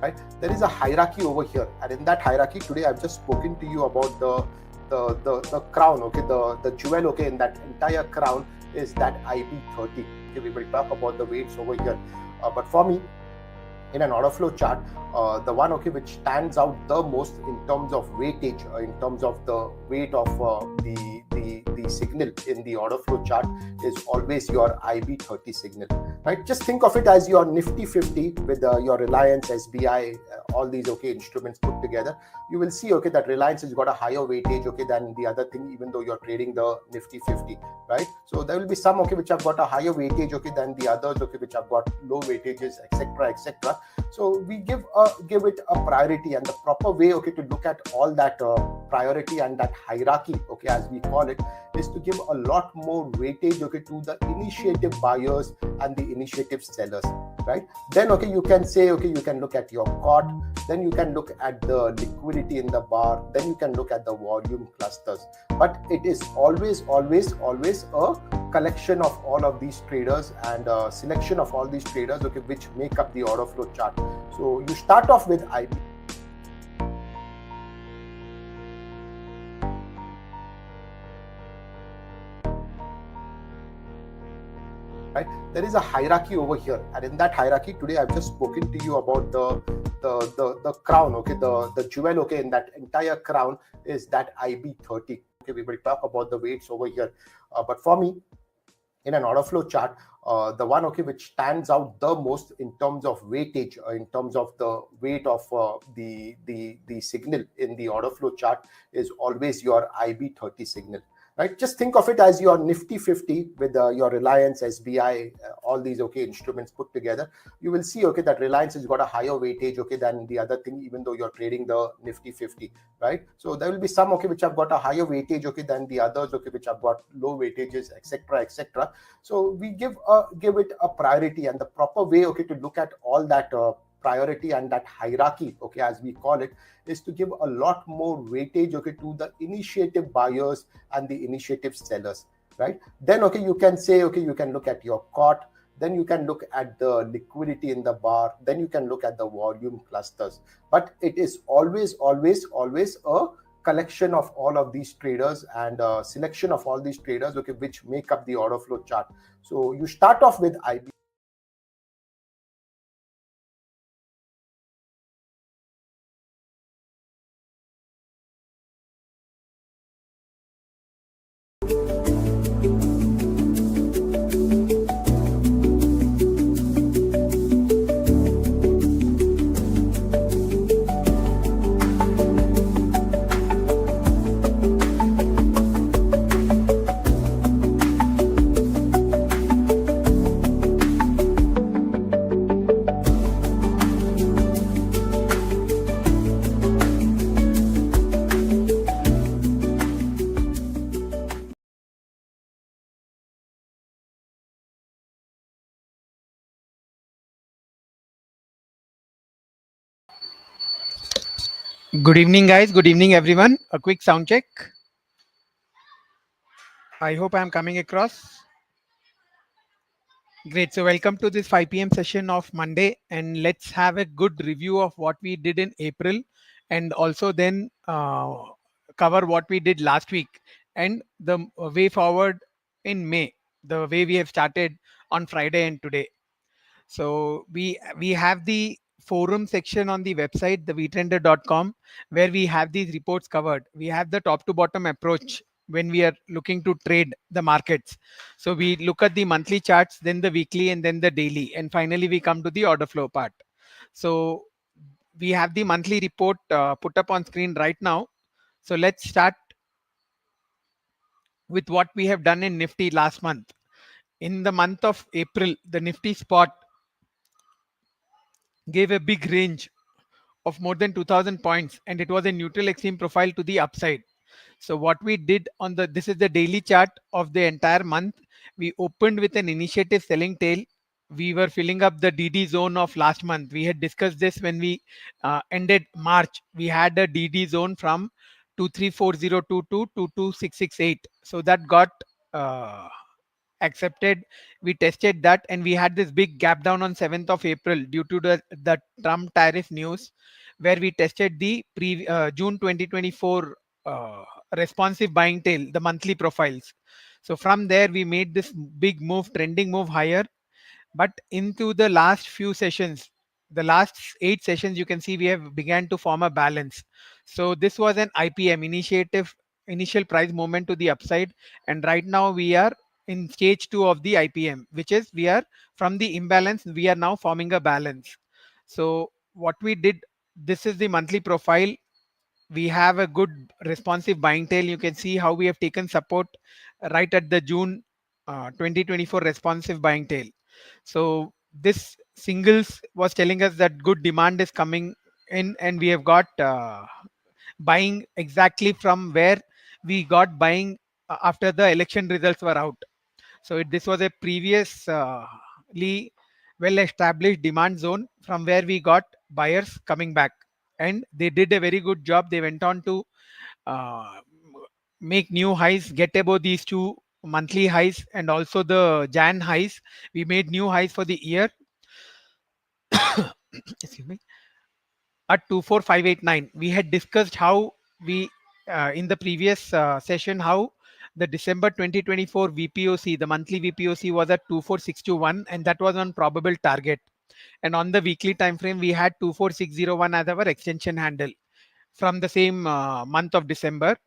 right? There is a hierarchy over here, and in that hierarchy today I've just spoken to you about the crown, okay, the jewel, okay, in that entire crown is that IB30. Okay, we will talk about the weights over here, but for me, in an order flow chart, the one, okay, which stands out the most in terms of weightage, in terms of the weight of the signal in the order flow chart is always your IB30 signal, right? Just think of it as your Nifty 50 with your Reliance, SBI, all these, okay, instruments put together. You will see, okay, that Reliance has got a higher weightage, okay, than the other thing, even though you're trading the Nifty 50, right? So there will be some, okay, which have got a higher weightage, okay, than the others, okay, which have got low weightages, etc., etc. So we give it a priority, and the proper way, okay, to look at all that priority and that hierarchy, okay, as we call it, is to give a lot more weightage, okay, to the initiative buyers and the initiative sellers, right? Then, okay, you can say, okay, you can look at your cot, then you can look at the liquidity in the bar, then you can look at the volume clusters. But it is always a collection of all of these traders and selection of all these traders, okay, which make up the order flow chart. So you start off with IB. Right? There is a hierarchy over here, and in that hierarchy today I've just spoken to you about the crown, okay, the jewel, okay, in that entire crown is that IB30. Okay, we will talk about the weights over here, but for me, in an order flow chart, the one, okay, which stands out the most in terms of weightage, in terms of the weight of the signal in the order flow chart is always your IB30 signal, right? Just think of it as your Nifty 50 with your Reliance, SBI, all these, okay, instruments put together. You will see, okay, that Reliance has got a higher weightage, okay, than the other thing, even though you're trading the Nifty 50, right? So there will be some, okay, which have got a higher weightage, okay, than the others, okay, which have got low weightages, etc., etc. So we give it a priority, and the proper way, okay, to look at all that priority and that hierarchy, okay, as we call it, is to give a lot more weightage, okay, to the initiative buyers and the initiative sellers, right? Then, okay, you can say, okay, you can look at your cot, then you can look at the liquidity in the bar, then you can look at the volume clusters. But it is always a collection of all of these traders and selection of all these traders, okay, which make up the order flow chart. So you start off with IB. Good evening, guys. Good evening, everyone. A quick sound check. I hope I'm coming across. Great. So welcome to this 5 p.m. session of Monday, and let's have a good review of what we did in April, and also then cover what we did last week and the way forward in May, the way we have started on Friday and today. So we have the forum section on the website, the vtrender.com, where we have these reports covered. We have the top to bottom approach when we are looking to trade the markets. So we look at the monthly charts, then the weekly, and then the daily, and finally we come to the order flow part. So we have the monthly report put up on screen right now. So let's start with what we have done in Nifty last month. In the month of April, the Nifty spot gave a big range of more than 2000 points, and it was a neutral extreme profile to the upside. So what we did on this is the daily chart of the entire month. We opened with an initiative selling tail. We were filling up the DD zone of last month. We had discussed this when we ended March. We had a DD zone from 234022 to 22668. So that got accepted. We tested that, and we had this big gap down on 7th of April due to the Trump tariff news, where we tested the June 2024 uh, responsive buying tail, the monthly profiles. So from there, we made this big move, trending move higher. But into the last few sessions, the last 8 sessions, you can see we have began to form a balance. So this was an IPM initiative, initial price movement to the upside, and right now we are in stage 2 of the IPM, which is we are from the imbalance, we are now forming a balance. So what we did, this is the monthly profile. We have a good responsive buying tail. You can see how we have taken support right at the June 2024 responsive buying tail. So this singles was telling us that good demand is coming in, and we have got buying exactly from where we got buying after the election results were out. So this was a previously well established demand zone from where we got buyers coming back, and they did a very good job. They went on to uh, make new highs, get above these two monthly highs and also the Jan highs. We made new highs for the year. Excuse me, at 24589. We had discussed how we in the previous session how the December 2024 VPOC, the monthly VPOC was at 24621, and that was on probable target. And on the weekly time frame, we had 24601 as our extension handle from the same month of December.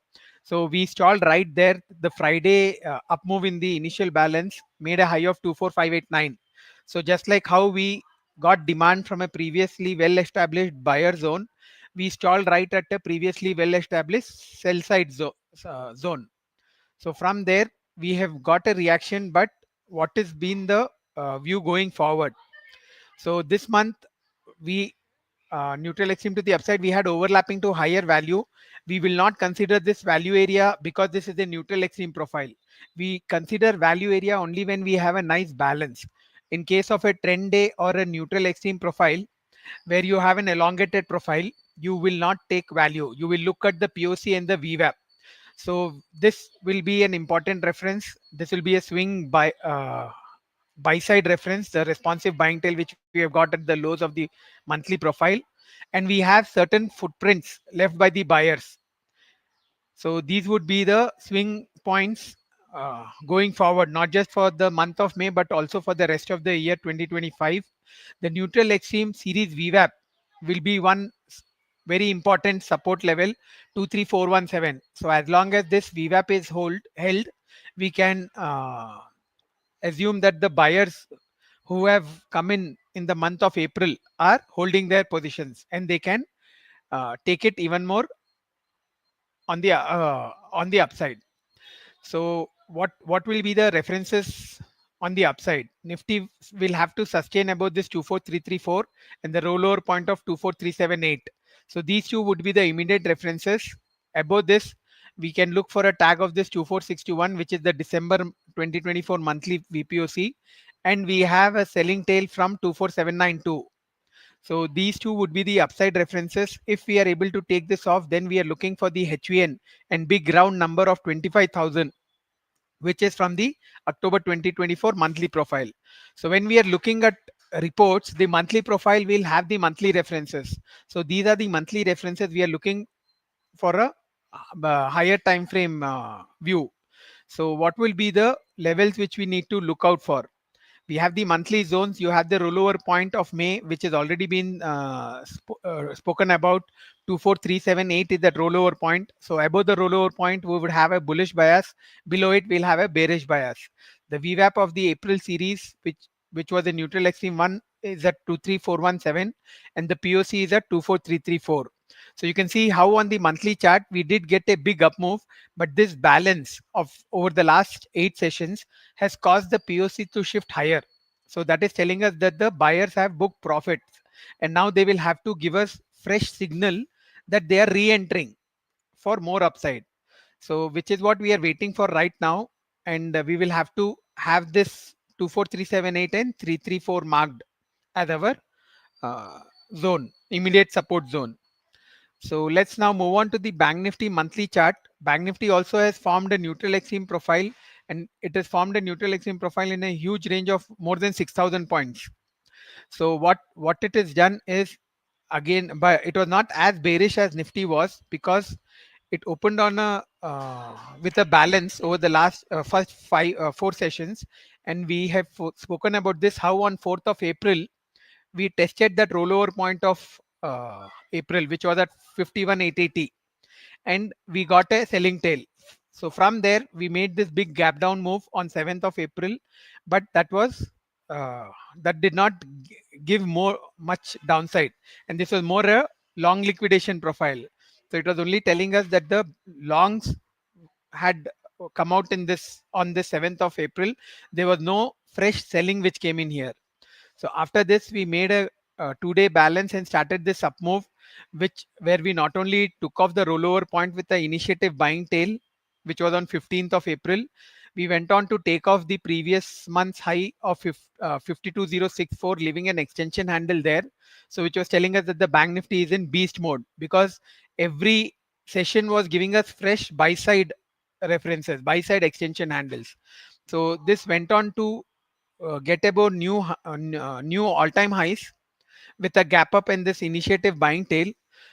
So we stalled right there. The Friday up move in the initial balance made a high of 24589. So just like how we got demand from a previously well established buyer zone, we stalled right at a previously well established sell side zone. So from there, we have got a reaction, but what has been the view going forward? So this month, we neutral extreme to the upside, we had overlapping to higher value. We will not consider this value area because this is a neutral extreme profile. We consider value area only when we have a nice balance. In case of a trend day or a neutral extreme profile, where you have an elongated profile, you will not take value. You will look at the POC and the VWAP. So this will be an important reference. This will be a swing buy side reference, the responsive buying tail which we have got at the lows of the monthly profile, and we have certain footprints left by the buyers. So these would be the swing points going forward, not just for the month of May, but also for the rest of the year 2025. The neutral extreme series VWAP will be one very important support level, 23417. So as long as this VWAP is held, we can assume that the buyers who have come in the month of April are holding their positions, and they can take it even more on the upside. So what will be the references on the upside? Nifty will have to sustain about this 24334 and the rollover point of 24378. So these two would be the immediate references. Above this, we can look for a tag of this 24621, which is the December 2024 monthly VPOC, and we have a selling tail from 24792. So these two would be the upside references. If we are able to take this off, then we are looking for the HVN and big round number of 25,000, which is from the October 2024 monthly profile. So when we are looking at reports, the monthly profile will have the monthly references. So these are the monthly references we are looking for a higher time frame view. So what will be the levels which we need to look out for? We have the monthly zones. You have the rollover point of May, which has already been spoken about. 24378 is that rollover point. So above the rollover point, we would have a bullish bias. Below it, we'll have a bearish bias. The VWAP of the April series, which was a neutral extreme one, is at 23417, and the POC is at 24334. So you can see how on the monthly chart we did get a big up move, but this balance of over the last 8 sessions has caused the POC to shift higher. So that is telling us that the buyers have booked profits, and now they will have to give us fresh signal that they are re-entering for more upside. So which is what we are waiting for right now, and we will have to have this 24378 and 334 marked as our uh, zone, immediate support zone. So let's now move on to the Bank Nifty monthly chart. Bank Nifty also has formed a neutral extreme profile, and it has formed a neutral extreme profile in a huge range of more than 6,000 points. So what it has done is, again, but it was not as bearish as Nifty was, because it opened on a with a balance over the last first four sessions, and we have spoken about this, how on 4th of April we tested that rollover point of April, which was at 51,880, and we got a selling tail. So from there we made this big gap down move on 7th of April, but uh, that did not give more much downside, and this was more a long liquidation profile. So it was only telling us that the longs had come out in this on the 7th of April. There was no fresh selling which came in here. So after this, we made a 2-day balance and started this up move, which where we not only took off the rollover point with the initiative buying tail, which was on 15th of April, we went on to take off the previous month's high of 52,064, leaving an extension handle there. So which was telling us that the Bank Nifty is in beast mode, because every session was giving us fresh buy side references, buy side extension handles. So this went on to get about new all-time highs with a gap up in this initiative buying tail.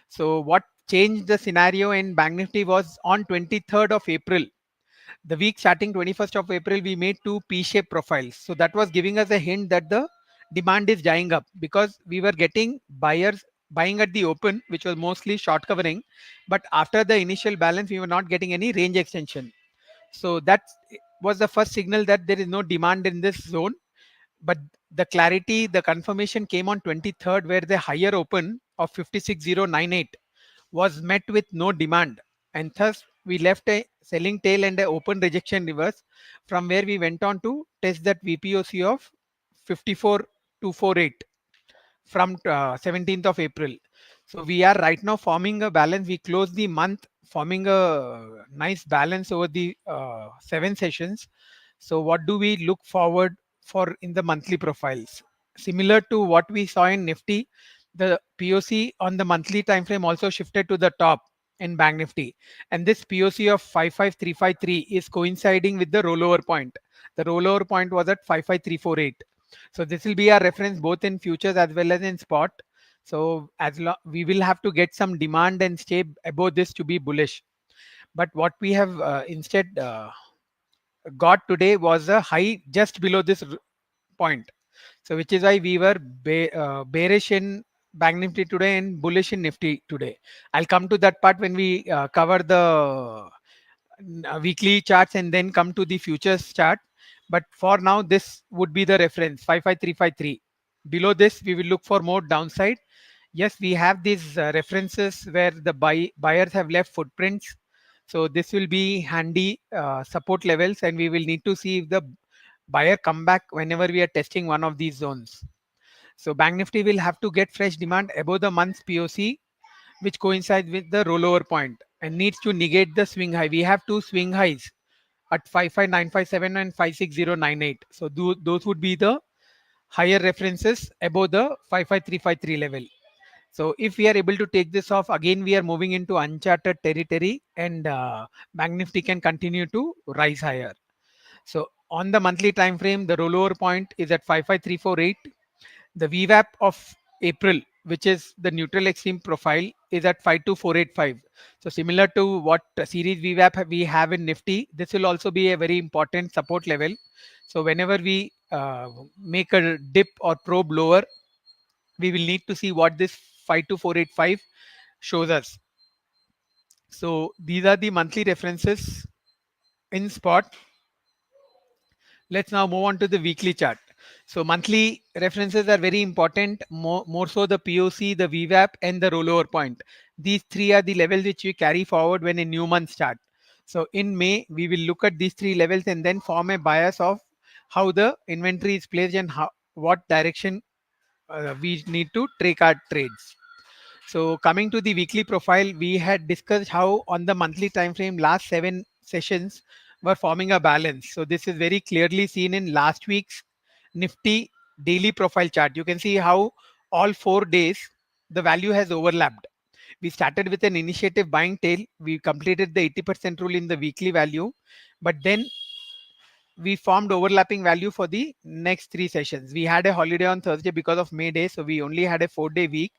So what changed the scenario in Bank Nifty was on 23rd of April. The week starting 21st of April, we made two P-shaped profiles. So that was giving us a hint that the demand is drying up, because we were getting buyers buying at the open, which was mostly short covering, but after the initial balance, we were not getting any range extension. So that was the first signal that there is no demand in this zone. But the clarity, the confirmation came on 23rd, where the higher open of 56,098 was met with no demand, and thus we left a selling tail and a open rejection reverse, from where we went on to test that VPOC of 54,248 from 17th of April. So we are right now forming a balance. We closed the month forming a nice balance over the 7 sessions. So what do we look forward for in the monthly profiles? Similar to what we saw in Nifty, the POC on the monthly time frame also shifted to the top in Bank Nifty, and this POC of 55353 is coinciding with the rollover point. The rollover point was at 55348. So this will be our reference both in futures as well as in spot. So we will have to get some demand and stay above this to be bullish. But what we have instead got today was a high just below this point. So which is why we were bearish in Bank Nifty today and bullish in Nifty today. I'll come to that part when we cover the weekly charts and then come to the futures chart. But for now, this would be the reference 55353. Below this, we will look for more downside. Yes, we have these references where the buyers have left footprints. So this will be handy support levels, and we will need to see if the buyer come back whenever we are testing one of these zones. So Bank Nifty will have to get fresh demand above the month's POC, which coincides with the rollover point and needs to negate the swing high. We have two swing highs at 55957 and 56098. So those would be the higher references above the 55353 level. So if we are able to take this off, again we are moving into uncharted territory, and Bank Nifty can continue to rise higher. So on the monthly time frame, the rollover point is at 55348. The VWAP of April, which is the neutral extreme profile, is at 52485. So similar to what series VWAP we have in Nifty, this will also be a very important support level. So whenever we make a dip or probe lower, we will need to see what this 52485 shows us. So these are the monthly references in spot. Let's now move on to the weekly chart. So monthly references are very important, more so the POC, the VWAP, and the rollover point. These three are the levels which we carry forward when a new month starts. So in May, we will look at these three levels and then form a bias of how the inventory is placed and what direction we need to take our trades. So coming to the weekly profile, we had discussed how on the monthly time frame, last 7 sessions were forming a balance. So this is very clearly seen in last week's Nifty daily profile chart. You can see how all 4 days the value has overlapped. We started with an initiative buying tail. We completed the 80% rule in the weekly value, but then we formed overlapping value for the next 3 sessions. We had a holiday on Thursday because of May Day, so we only had a 4-day week.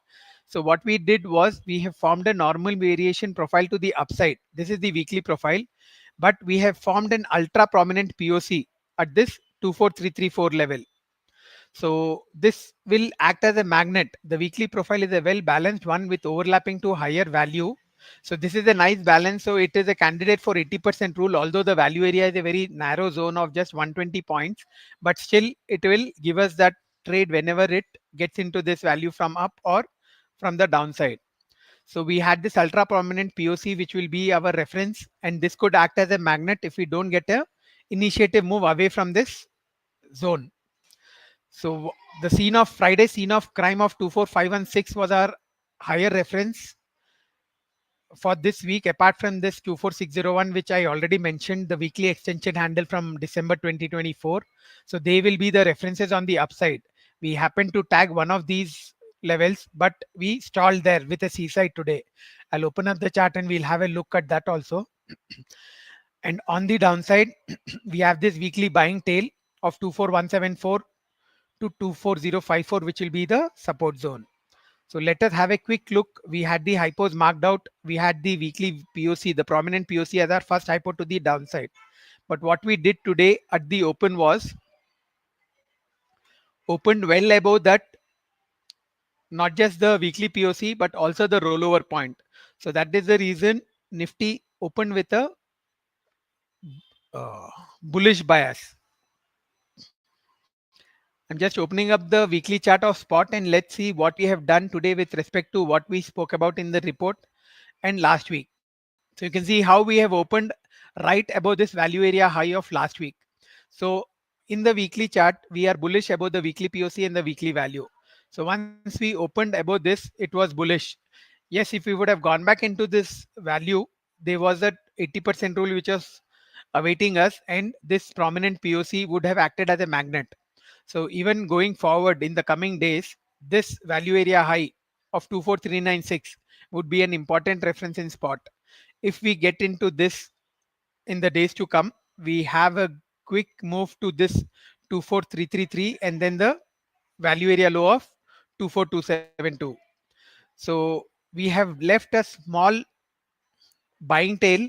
So what we did was we have formed a normal variation profile to the upside. This is the weekly profile, but we have formed an ultra prominent POC at this 24334 level. So this will act as a magnet. The weekly profile is a well balanced one with overlapping to higher value. So this is a nice balance. So it is a candidate for 80% rule, although the value area is a very narrow zone of just 120 points, but still it will give us that trade whenever it gets into this value from up or from the downside. So we had this ultra prominent POC, which will be our reference, and this could act as a magnet if we don't get a initiative move away from this zone. So the scene of Friday, scene of crime of 24516 was our higher reference for this week. Apart from this 24601, which I already mentioned, the weekly extension handle from December 2024. So they will be the references on the upside. We happen to tag one of these levels, but we stalled there with a seaside today. I'll open up the chart and we'll have a look at that also. And on the downside, we have this weekly buying tail of 24174 to 24054, which will be the support zone. So let us have a quick look. We had the hypos marked out. We had the weekly POC, the prominent POC as our first hypo to the downside. But what we did today at the open was opened well above that, not just the weekly POC, but also the rollover point. So that is the reason Nifty opened with a bullish bias. I'm just opening up the weekly chart of spot and let's see what we have done today with respect to what we spoke about in the report and last week. So you can see how we have opened right above this value area high of last week. So in the weekly chart, we are bullish above the weekly POC and the weekly value. So once we opened above this, it was bullish. Yes, if we would have gone back into this value, there was that 80% rule which was awaiting us, and this prominent POC would have acted as a magnet. So even going forward in the coming days, this value area high of 24396 would be an important reference in spot. If we get into this in the days to come, we have a quick move to this 24333 and then the value area low of 24272. So we have left a small buying tail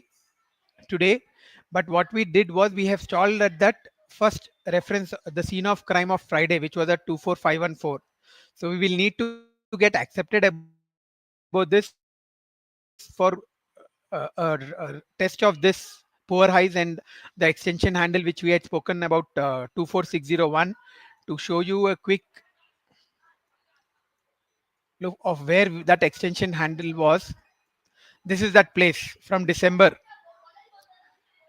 today, but what we did was we have stalled at that first reference, the scene of crime of Friday, which was at 24514. So we will need to get accepted above this for a test of this poor highs and the extension handle which we had spoken about, 24601. To show you a quick look of where that extension handle was. This is that place from December.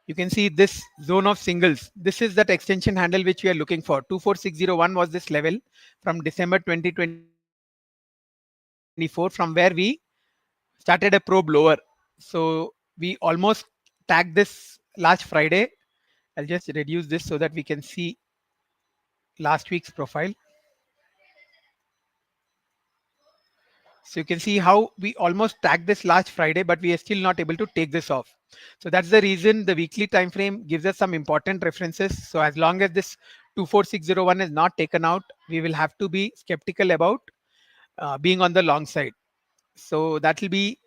You can see this zone of singles. This is that extension handle which we are looking for. 24601 was this level from December 2024, from where we started a probe lower. So we almost tagged this last Friday. I'll just reduce this so that we can see last week's profile. So you can see how we almost tagged this last Friday, but we are still not able to take this off. So that's the reason the weekly time frame gives us some important references. So as long as this 24601 is not taken out, we will have to be skeptical about being on the long side. So that will be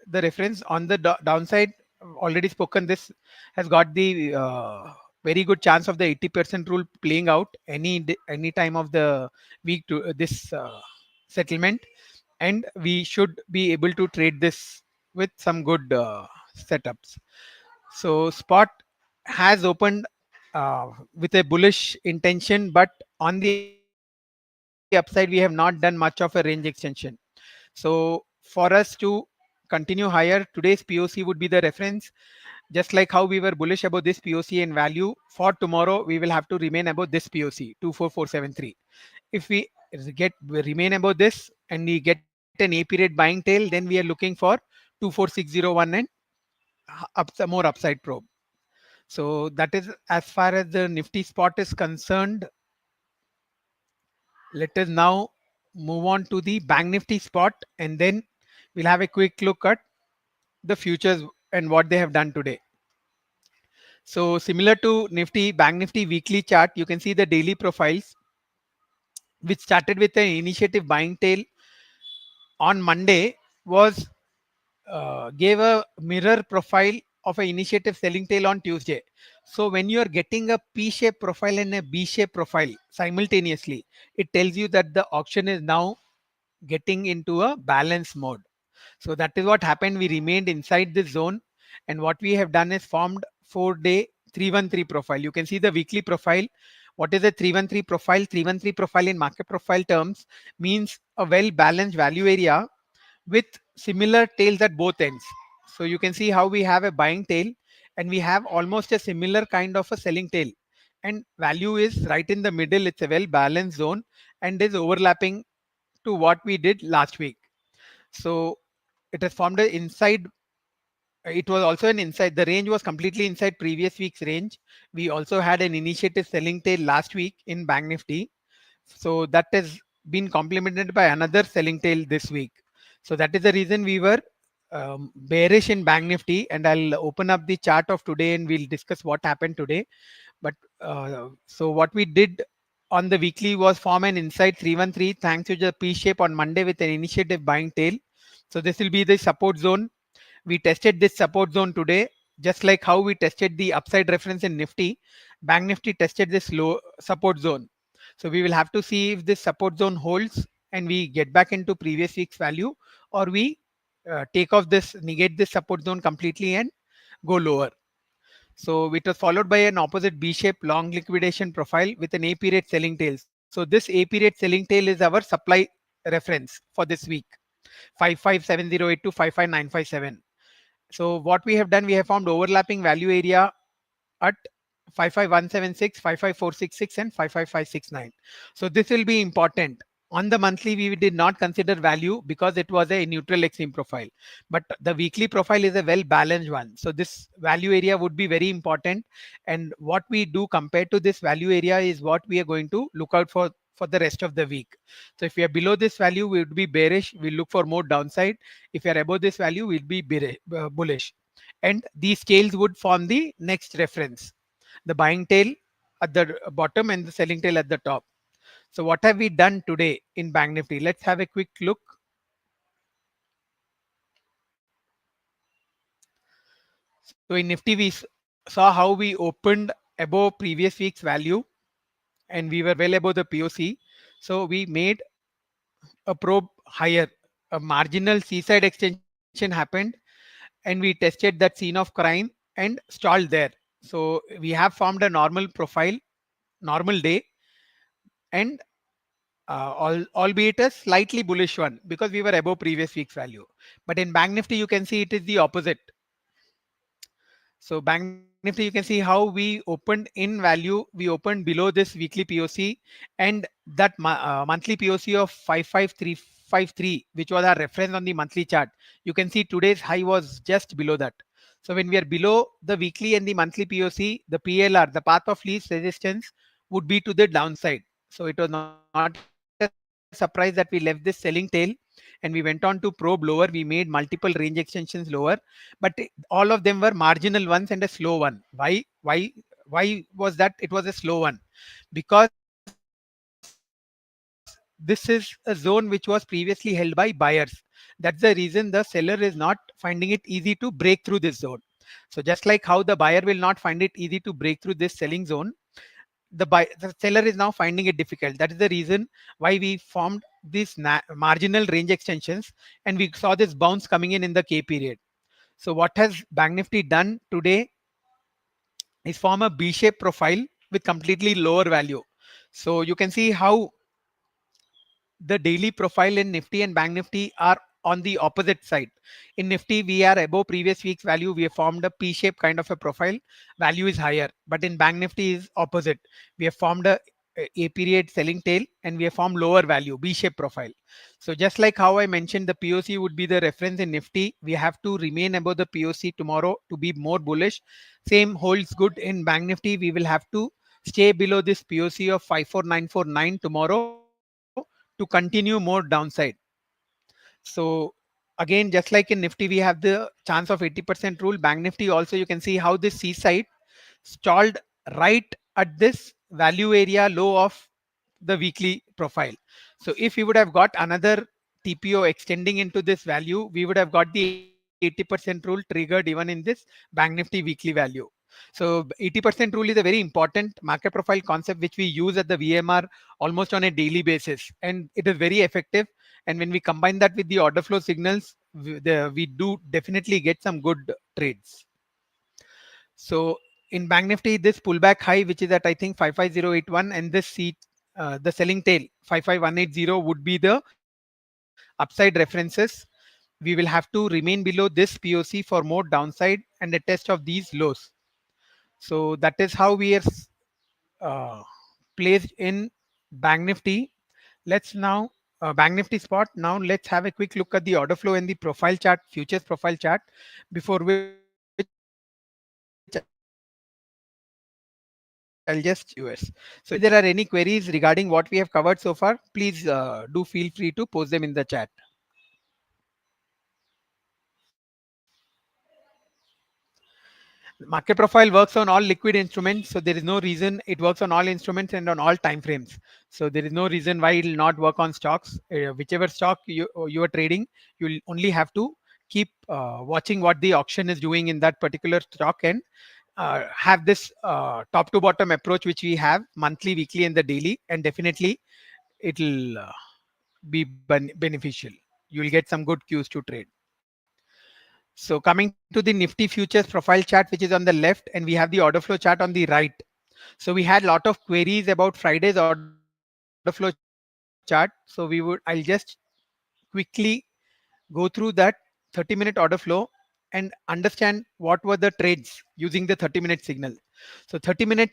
the reference. On the downside, already spoken, this has got the very good chance of the 80% rule playing out any time of the week to this settlement, and we should be able to trade this with some good setups. So spot has opened with a bullish intention, but on the upside we have not done much of a range extension. So for us to continue higher, today's POC would be the reference. Just like how we were bullish about this POC in value, for tomorrow we will have to remain above this POC 24473. If we remain above this and we get an A period buying tail, then we are looking for 24601 and more upside probe. So that is as far as the Nifty spot is concerned. Let us now move on to the Bank Nifty spot, and then we'll have a quick look at the futures and what they have done today. So similar to Nifty, Bank Nifty weekly chart, you can see the daily profiles, which started with an initiative buying tail on Monday, was gave a mirror profile of an initiative selling tail on Tuesday. So when you are getting a P-shaped profile and a B-shaped profile simultaneously, it tells you that the auction is now getting into a balance mode. So that is what happened. We remained inside this zone, and what we have done is formed 4-day 313 profile. You can see the weekly profile. What is a 313 profile? 313 profile in market profile terms means a well balanced value area with similar tails at both ends. So you can see how we have a buying tail and we have almost a similar kind of a selling tail, and value is right in the middle. It's a well balanced zone and is overlapping to what we did last week. So it has formed a inside. It was also an inside. The range was completely inside previous week's range. We also had an initiative selling tail last week in Bank Nifty. So that has been complemented by another selling tail this week. So that is the reason we were bearish in Bank Nifty. And I'll open up the chart of today and we'll discuss what happened today. But so what we did on the weekly was form an inside 313 thanks to the P shape on Monday with an initiative buying tail. So this will be the support zone. We tested this support zone today, just like how we tested the upside reference in Nifty. Bank Nifty tested this low support zone. So we will have to see if this support zone holds and we get back into previous week's value, or we take off this, negate this support zone completely and go lower. So it was followed by an opposite B-shaped long liquidation profile with an A period selling tail. So this A period selling tail is our supply reference for this week, 55708 to 55957. So what we have done, we have formed overlapping value area at 55176, 55466 and 55569. So this will be important. On the monthly, we did not consider value because it was a neutral extreme profile. But the weekly profile is a well balanced one. So this value area would be very important. And what we do compared to this value area is what we are going to look out for the rest of the week. So if we are below this value, we would be bearish. We'll look for more downside. If we are above this value, we'll be bullish. And these tails would form the next reference, the buying tail at the bottom and the selling tail at the top. So what have we done today in Bank Nifty? Let's have a quick look. So in Nifty, we saw how we opened above previous week's value and we were well above the POC. So we made a probe higher. A marginal seaside extension happened and we tested that scene of crime and stalled there. So we have formed a normal profile, normal day, and albeit a slightly bullish one because we were above previous week's value. But in Bank Nifty, you can see it is the opposite. So Bank Nifty, you can see how we opened in value. We opened below this weekly POC and that monthly POC of 55353, which was our reference on the monthly chart. You can see today's high was just below that. So when we are below the weekly and the monthly POC, the PLR, the path of least resistance, would be to the downside. So it was not a surprise that we left this selling tail and we went on to probe lower. We made multiple range extensions lower, but all of them were marginal ones and a slow one. Why was that? It was a slow one because this is a zone which was previously held by buyers. That's the reason the seller is not finding it easy to break through this zone. So just like how the buyer will not find it easy to break through this selling zone, the seller is now finding it difficult. That is the reason why we formed these marginal range extensions and we saw this bounce coming in the K period. So what has Bank Nifty done today is form a B-shaped profile with completely lower value. So you can see how the daily profile in Nifty and Bank Nifty are on the opposite side. In Nifty, we are above previous week's value. We have formed a P-shape kind of a profile. Value is higher, but in Bank Nifty is opposite. We have formed a period selling tail and we have formed lower value B-shape profile. So just like how I mentioned, the POC would be the reference in Nifty. We have to remain above the POC tomorrow to be more bullish. Same holds good in Bank Nifty. We will have to stay below this POC of 54949 tomorrow to continue more downside. So again, just like in Nifty, we have the chance of 80% rule. Bank Nifty also, you can see how this seaside stalled right at this value area low of the weekly profile. So if we would have got another TPO extending into this value, we would have got the 80% rule triggered even in this Bank Nifty weekly value. So 80% rule is a very important market profile concept which we use at the VMR almost on a daily basis, and it is very effective. And when we combine that with the order flow signals, we do definitely get some good trades. So in Bank Nifty, this pullback high, which is at I think 55081, and this seat, the selling tail 55180 would be the upside references. We will have to remain below this POC for more downside and a test of these lows. So that is how we are uh, placed in Bank Nifty. Let's now Bank Nifty spot. Now let's have a quick look at the order flow and the profile chart, futures profile chart, before which I'll just US. So if there are any queries regarding what we have covered so far, please do feel free to post them in the chat. Market profile works on all liquid instruments, so there is no reason. It works on all instruments and on all time frames. So there is no reason why it will not work on stocks. Whichever stock you are trading, you will only have to keep watching what the auction is doing in that particular stock, and have this top to bottom approach which we have monthly, weekly, and the daily, and definitely it will be beneficial. You will get some good cues to trade. So coming to the Nifty futures profile chart, which is on the left, and we have the order flow chart on the right. So we had a lot of queries about Friday's order flow chart. So I'll just quickly go through that 30-minute order flow and understand what were the trades using the 30-minute signal. So 30-minute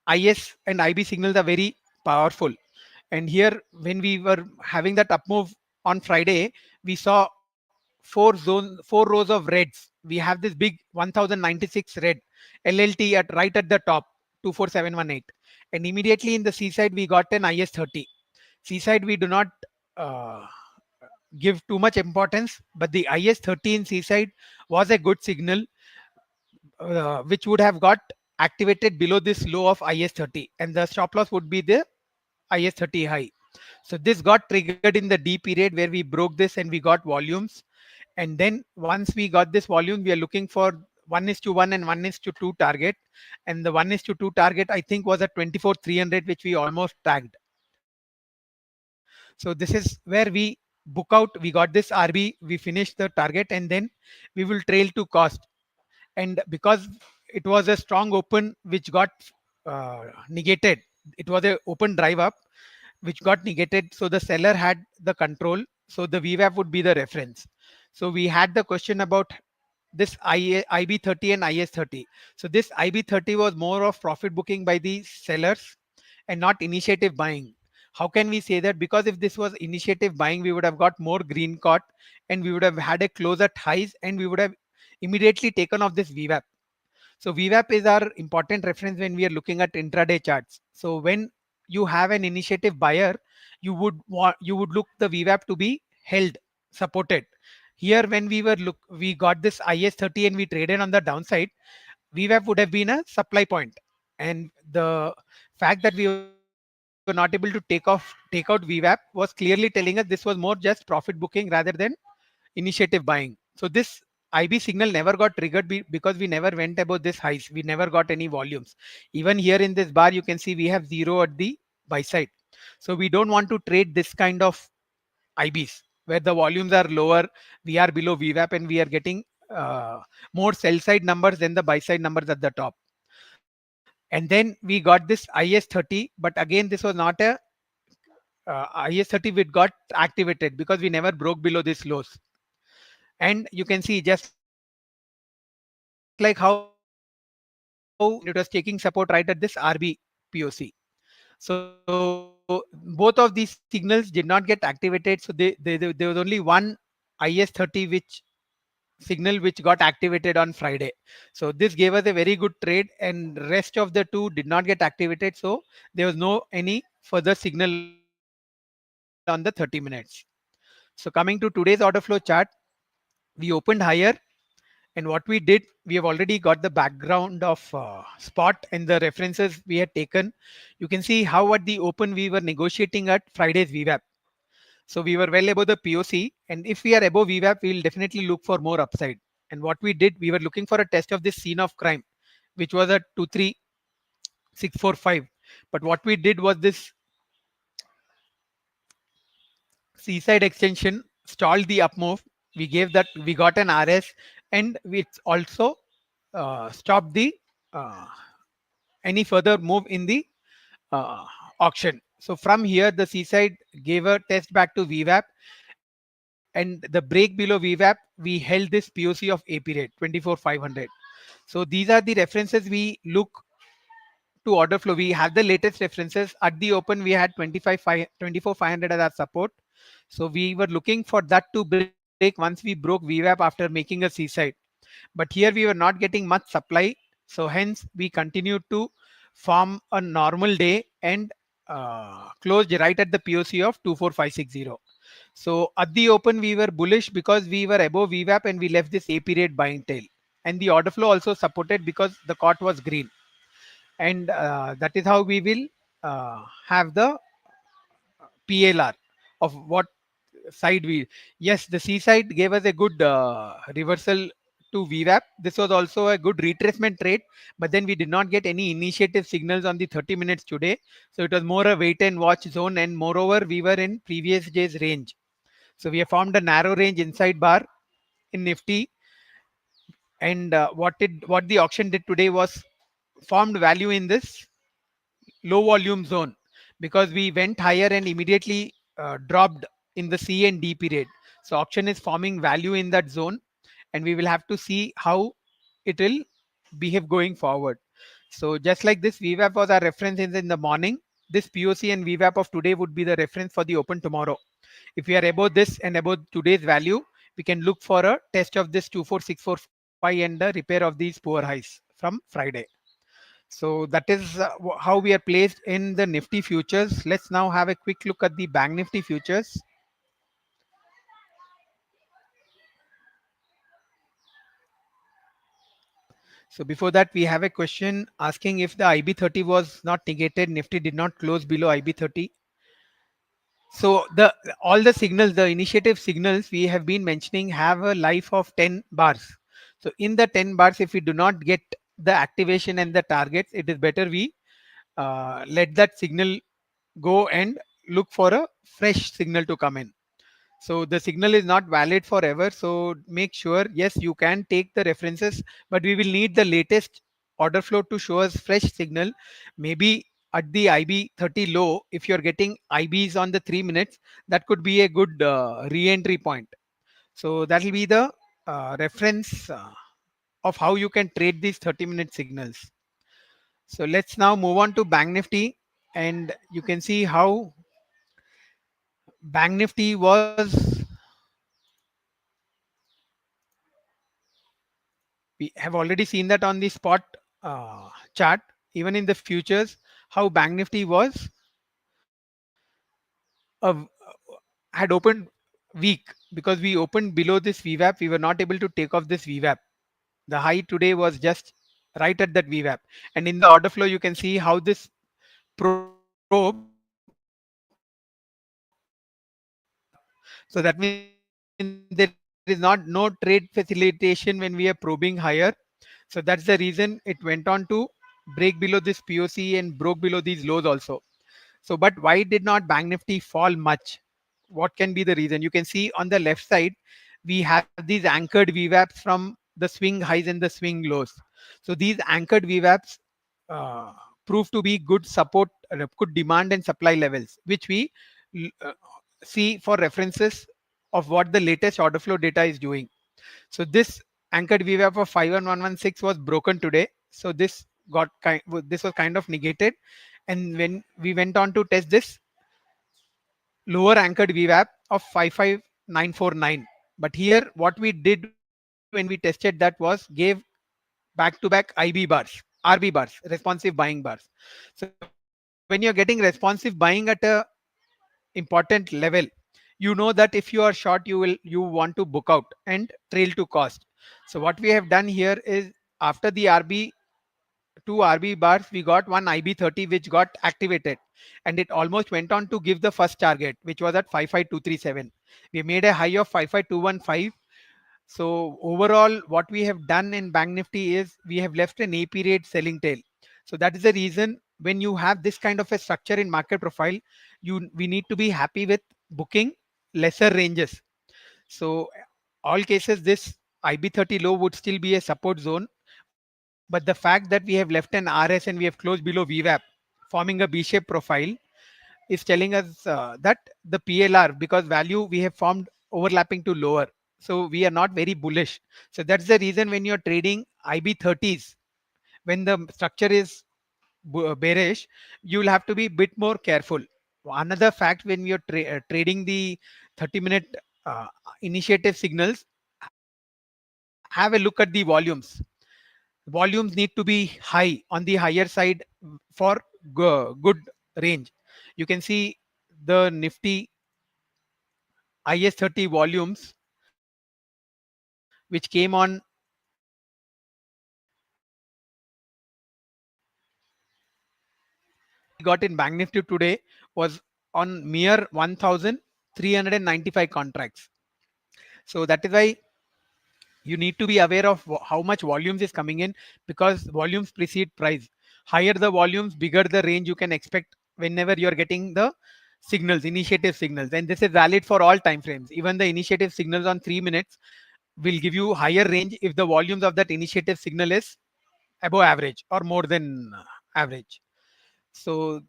IS and IB signals are very powerful. And here, when we were having that up move on Friday, we saw four rows of reds. We have this big 1096 red LLT at right at the top, 24718, and immediately in the C side we got an IS30. C side we do not uh, give too much importance, but the IS30 in C side was a good signal, which would have got activated below this low of IS30, and the stop loss would be the IS30 high. So this got triggered in the D period where we broke this and we got volumes. And then once we got this volume, we are looking for 1:1 and 1:2 target. And the 1:2 target, I think, was at 24,300, which we almost tagged. So this is where we book out. We got this RB, we finished the target, and then we will trail to cost. And because it was a strong open which got negated, it was a open drive up which got negated, so the seller had the control, so the VWAP would be the reference. So we had the question about this IB30 and IS30. So this IB30 was more of profit booking by the sellers and not initiative buying. How can we say that? Because if this was initiative buying, we would have got more green caught, and we would have had a close at highs, and we would have immediately taken off this VWAP. So VWAP is our important reference when we are looking at intraday charts. So when you have an initiative buyer, you would look the VWAP to be held, supported. Here, when we got this IS30 and we traded on the downside, VWAP would have been a supply point, and the fact that we were not able to take out VWAP was clearly telling us this was more just profit booking rather than initiative buying. So this IB signal never got triggered because we never went above this highs. We never got any volumes. Even here in this bar, you can see we have zero at the buy side. So we don't want to trade this kind of IBs where the volumes are lower, we are below VWAP, and we are getting more sell side numbers than the buy side numbers at the top. And then we got this IS30, but again, this was not a IS30 which got activated because we never broke below this lows. And you can see just like how it was taking support right at this RB POC. So both of these signals did not get activated. So there was only one IS30 which signal which got activated on Friday. So this gave us a very good trade, and rest of the two did not get activated. So there was no any further signal on the 30 minutes. So coming to today's order flow chart, we opened higher, and we got this IS30 but again this was not a And what we did, we have already got the background of spot and the references we had taken. You can see how at the open we were negotiating at Friday's VWAP. So we were well above the POC, and if we are above VWAP, we will definitely look for more upside. And what we did, we were looking for a test of this scene of crime, which was at 23645. But what we did was this seaside extension stalled the up move. We gave that, we got an RS, and we also stopped the uh, any further move in the uh, auction. So from here, the seaside gave a test back to VWAP, and the break below VWAP, we held this POC of A period 24,500. So these are the references we look to order flow. We have the latest references. At the open, we had 24,500 as our support. So we were looking for that to break once we broke VWAP after making a seaside. But here we were not getting much supply. So hence we continued to form a normal day and closed right at the POC of 24560. So at the open, we were bullish because we were above VWAP and we left this A period buying tail. And the order flow also supported because the cot was green. And that is how we will have the PLR of what side we. Yes, the C side gave us a good reversal to VWAP. This was also a good retracement trade, but then we did not get any initiative signals on the 30 minutes today. So it was more a wait and watch zone, and moreover, we were in previous day's range. So we have formed a narrow range inside bar in Nifty, and what the auction did today was formed value in this low volume zone because we went higher and immediately dropped in the C and D period. So auction is forming value in that zone, and we will have to see how it will behave going forward. So just like this, VWAP was our reference in the morning. This POC and VWAP of today would be the reference for the open tomorrow. If we are above this and above today's value, we can look for a test of this 24645 and the repair of these poor highs from Friday. So that is how we are placed in the Nifty futures. Let's now have a quick look at the Bank Nifty futures. So before that, we have a question asking if the IB30 was not negated, Nifty did not close below IB30. So the all the signals, the initiative signals we have been mentioning have a life of 10 bars. So in the 10 bars, if we do not get the activation and the targets, it is better we let that signal go and look for a fresh signal to come in. So the signal is not valid forever. So make sure, yes, you can take the references, but we will need the latest order flow to show us fresh signal. Maybe at the IB30 low, if you're getting IBs on the 3 minutes, that could be a good re-entry point. So that will be the reference of how you can trade these 30-minute signals. So let's now move on to Bank Nifty, and you can see how Bank Nifty was. We have already seen that on the spot chart, even in the futures, how Bank Nifty was uh, had opened weak because we opened below this VWAP. We were not able to take off this VWAP. The high today was just right at that VWAP. And in the order flow, you can see how this probe up. So that means there is not no trade facilitation when we are probing higher. So that's the reason it went on to break below this POC and broke below these lows also. So but why did not Bank Nifty fall much? What can be the reason? You can see on the left side we have these anchored VWAPs from the swing highs and the swing lows. So these anchored VWAPs uh, prove to be good support, good demand and supply levels, which we uh, see for references of what the latest order flow data is doing. So this anchored VWAP of 51116 was broken today. So this was kind of negated, and when we went on to test this lower anchored VWAP of 55949. But here what we did when we tested that was gave back-to-back IB bars, RB bars, responsive buying bars. So when you're getting responsive buying at a important level, you know that if you are short, you want to book out and trail to cost. So what we have done here is, after the RB, two RB bars, we got one IB30 which got activated, and it almost went on to give the first target, which was at 55237. We made a high of 55215. So overall, what we have done in Bank Nifty is we have left an AP rate selling tail. So that is the reason, when you have this kind of a structure in market profile, we need to be happy with booking lesser ranges. So all cases, this IB30 low would still be a support zone, but the fact that we have left an RS and we have closed below VWAP, forming a B-shaped profile, is telling us that the PLR, because value we have formed overlapping to lower, so we are not very bullish. So that's the reason, when you're trading IB30s, when the structure is bearish, you will have to be a bit more careful. Another fact, when you're trading the 30-minute uh, initiative signals, have a look at the volumes need to be high, on the higher side, for good range. You can see the Nifty IS30 volumes, which came on we got in Bank Nifty today, was on mere 1395 contracts. So that is why you need to be aware of how much volumes is coming in, because volumes precede price. Higher the volumes, bigger the range you can expect whenever you are getting the signals, initiative signals. And this is valid for all time frames. Even the initiative signals on 3 minutes will give you higher range if the volumes of that initiative signal is above average or more than average. So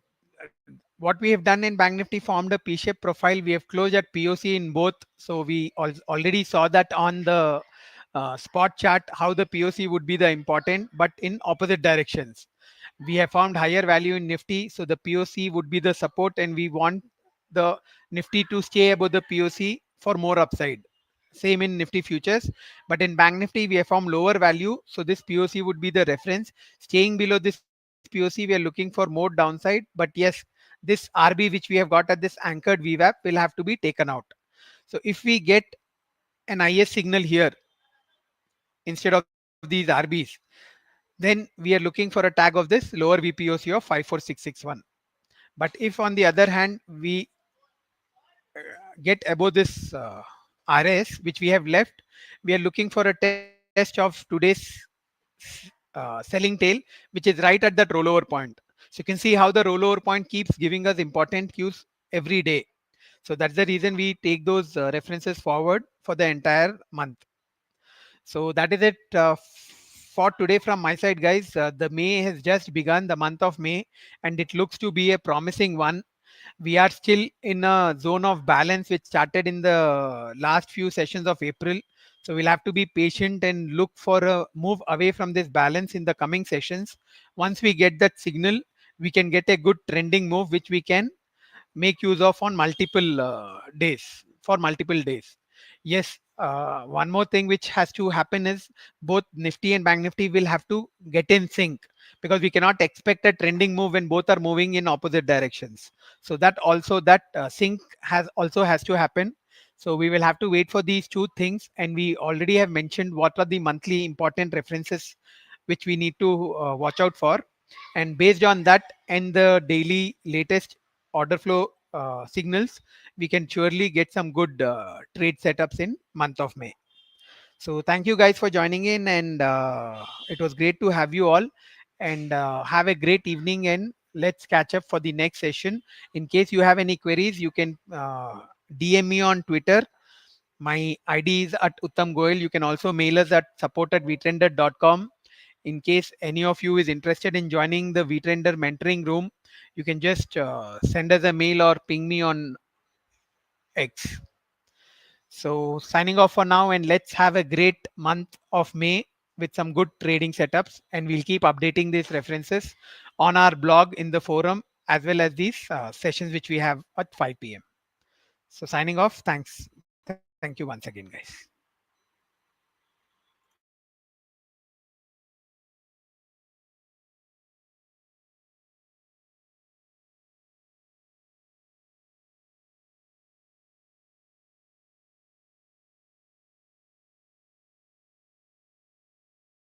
what we have done in Bank Nifty, formed a P-shaped profile. We have closed at POC in both. So we already saw that on the spot chart, how the POC would be the important, but in opposite directions. We have found higher value in Nifty, so the POC would be the support, and we want the Nifty to stay above the POC for more upside. Same in Nifty futures, but in Bank Nifty we have found lower value, so this POC would be the reference. Staying below this POC, we are looking for more downside, but yes, this RB which we have got at this anchored VWAP will have to be taken out. So if we get an IS signal here instead of these RBs, then we are looking for a tag of this lower VPOC of 54661. But if on the other hand we get above this RS which we have left, we are looking for a test of today's selling tail, which is right at that rollover point. So you can see how the rollover point keeps giving us important cues every day. So that's the reason we take those references forward for the entire month. So that is it for today from my side, guys. The May has just begun, the month of May, and it looks to be a promising one. We are still in a zone of balance which started in the last few sessions of April. So we'll have to be patient and look for a move away from this balance in the coming sessions. Once we get that signal, we can get a good trending move which we can make use of on multiple days, for multiple days. Yes, one more thing which has to happen is both Nifty and Bank Nifty will have to get in sync, because we cannot expect a trending move when both are moving in opposite directions. So that also, that sync has to happen. So we will have to wait for these two things, and we already have mentioned what are the monthly important references which we need to watch out for, and based on that and the daily latest order flow signals, we can surely get some good trade setups in month of May. So thank you guys for joining in, and it was great to have you all, and have a great evening, and let's catch up for the next session. In case you have any queries, you can DM me on Twitter. My ID is at Uttam Goel. You can also mail us at support@vtrender.com. In case any of you is interested in joining the Vtrender mentoring room, you can just send us a mail or ping me on X. So signing off for now, and let's have a great month of May with some good trading setups, and we'll keep updating these references on our blog, in the forum, as well as these sessions which we have at 5 p.m. So signing off. Thanks. Thank you once again, guys.